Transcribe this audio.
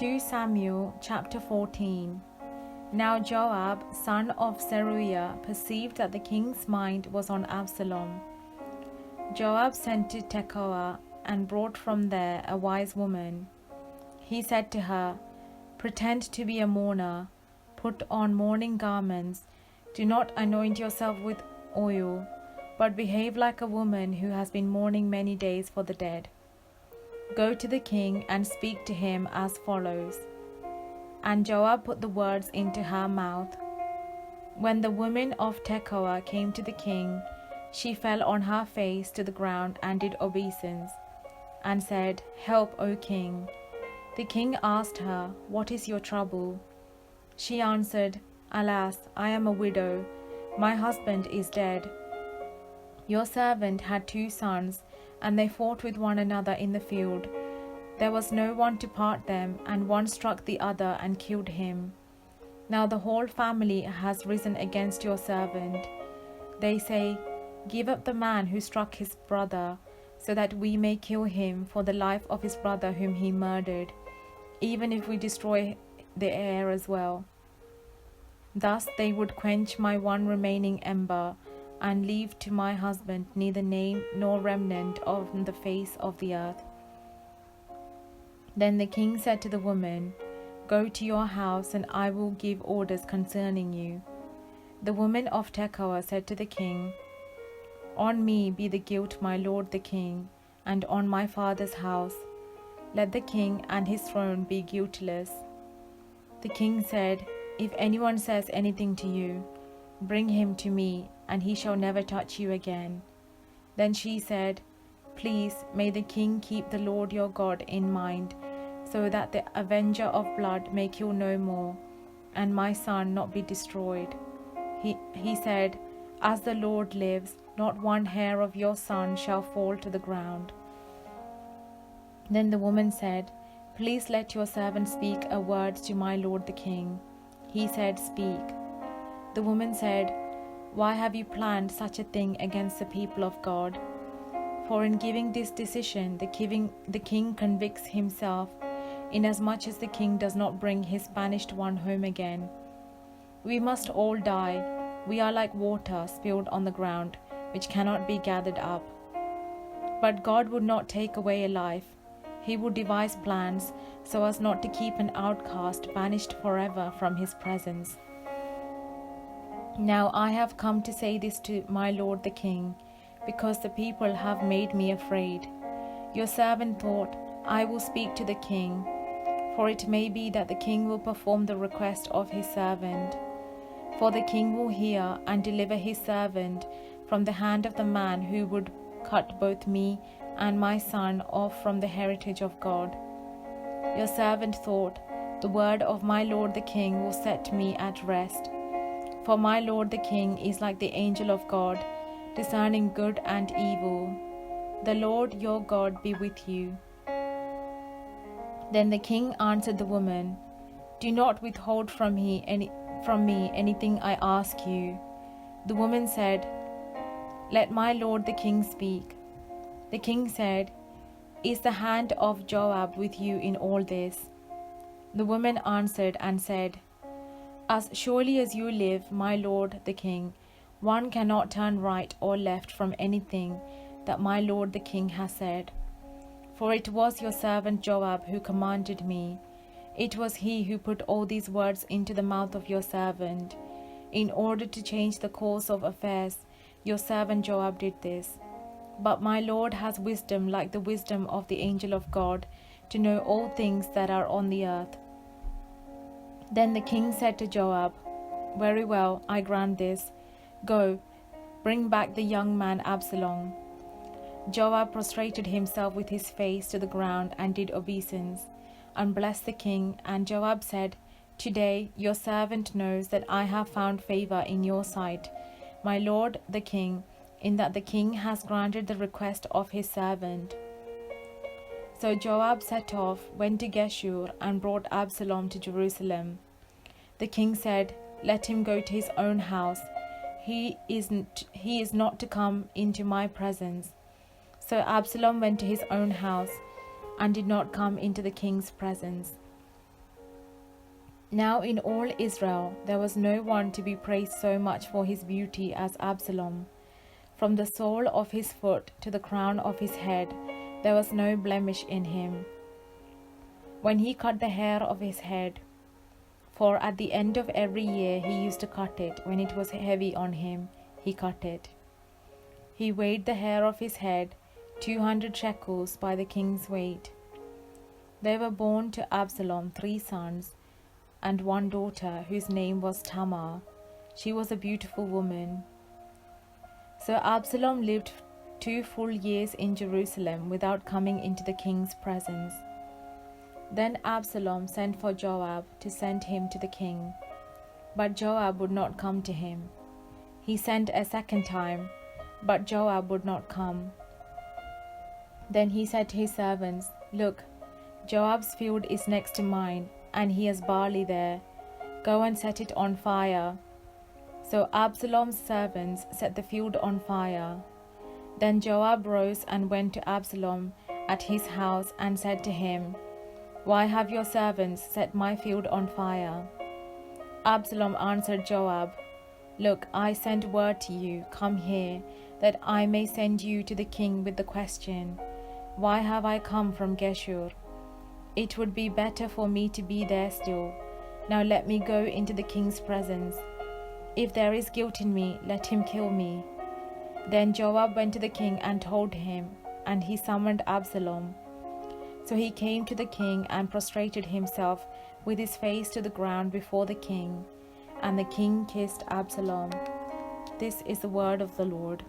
2 Samuel chapter 14. Now Joab, son of Zeruiah, perceived that the king's mind was on Absalom. Joab sent to Tekoa and brought from there a wise woman. He said to her, "Pretend to be a mourner, put on mourning garments, do not anoint yourself with oil, but behave like a woman who has been mourning many days for the dead. Go to the king and speak to him as follows." And Joab put the words into her mouth. When the woman of Tekoa came to the king, she fell on her face to the ground and did obeisance, and said, "Help, O king." The king asked her, "What is your trouble?" She answered, "Alas, I am a widow. My husband is dead. Your servant had 2 sons, and they fought with one another in the field. There was no one to part them, and one struck the other and killed him. Now the whole family has risen against your servant. They say, 'Give up the man who struck his brother, so that we may kill him for the life of his brother whom he murdered, even if we destroy the heir as well.' Thus they would quench my one remaining ember, and leave to my husband neither name nor remnant on the face of the earth." Then the king said to the woman, "Go to your house, and I will give orders concerning you." The woman of Tekoa said to the king, "On me be the guilt, my lord the king, and on my father's house. Let the king and his throne be guiltless." The king said, "If anyone says anything to you, bring him to me, and he shall never touch you again." Then she said, "Please, may the king keep the Lord your God in mind, so that the avenger of blood may kill no more, and my son not be destroyed." He said, "As the Lord lives, not one hair of your son shall fall to the ground." Then the woman said, "Please let your servant speak a word to my lord the king." He said, "Speak." The woman said, "Why have you planned such a thing against the people of God? For in giving this decision, the king convicts himself, inasmuch as the king does not bring his banished one home again. We must all die. We are like water spilled on the ground, which cannot be gathered up. But God would not take away a life. He would devise plans so as not to keep an outcast banished forever from his presence. Now I have come to say this to my lord the king, because the people have made me afraid. Your servant thought, 'I will speak to the king, for it may be that the king will perform the request of his servant. For the king will hear and deliver his servant from the hand of the man who would cut both me and my son off from the heritage of God.' Your servant thought, 'The word of my lord the king will set me at rest. For my lord the king is like the angel of God, discerning good and evil. The Lord your God be with you.' Then the king answered the woman, 'Do not withhold from me anything I ask you.' The woman said, 'Let my lord the king speak.' The king said, 'Is the hand of Joab with you in all this?' The woman answered and said, 'As surely as you live, my lord the king, one cannot turn right or left from anything that my lord the king has said. For it was your servant Joab who commanded me. It was he who put all these words into the mouth of your servant. In order to change the course of affairs, your servant Joab did this. But my lord has wisdom like the wisdom of the angel of God, to know all things that are on the earth.' Then the king said to Joab, 'Very well, I grant this. Go, bring back the young man Absalom.' Joab prostrated himself with his face to the ground and did obeisance, and blessed the king. And Joab said, 'Today your servant knows that I have found favor in your sight, my lord the king, in that the king has granted the request of his servant.' So Joab set off, went to Geshur, and brought Absalom to Jerusalem. The king said, 'Let him go to his own house. He is not to come into my presence.' So Absalom went to his own house, and did not come into the king's presence. Now in all Israel there was no one to be praised so much for his beauty as Absalom. From the sole of his foot to the crown of his head there was no blemish in him. When he cut the hair of his head, for at the end of every year he used to cut it, when it was heavy on him, he cut it. He weighed the hair of his head 200 shekels by the king's weight. There were born to Absalom 3 sons and 1 daughter, whose name was Tamar. She was a beautiful woman. So Absalom lived 2 full years in Jerusalem without coming into the king's presence. Then Absalom sent for Joab to send him to the king, but Joab would not come to him. He sent a second time, but Joab would not come. Then he said to his servants, "Look, Joab's field is next to mine, and he has barley there. Go and set it on fire." So Absalom's servants set the field on fire. Then Joab rose and went to Absalom at his house and said to him, "Why have your servants set my field on fire?" Absalom answered Joab, "Look, I send word to you, come here, that I may send you to the king with the question, Why have I come from Geshur? It would be better for me to be there still. Now let me go into the king's presence. If there is guilt in me, let him kill me." Then Joab went to the king and told him, and he summoned Absalom. So he came to the king and prostrated himself with his face to the ground before the king, and the king kissed Absalom. This is the word of the Lord.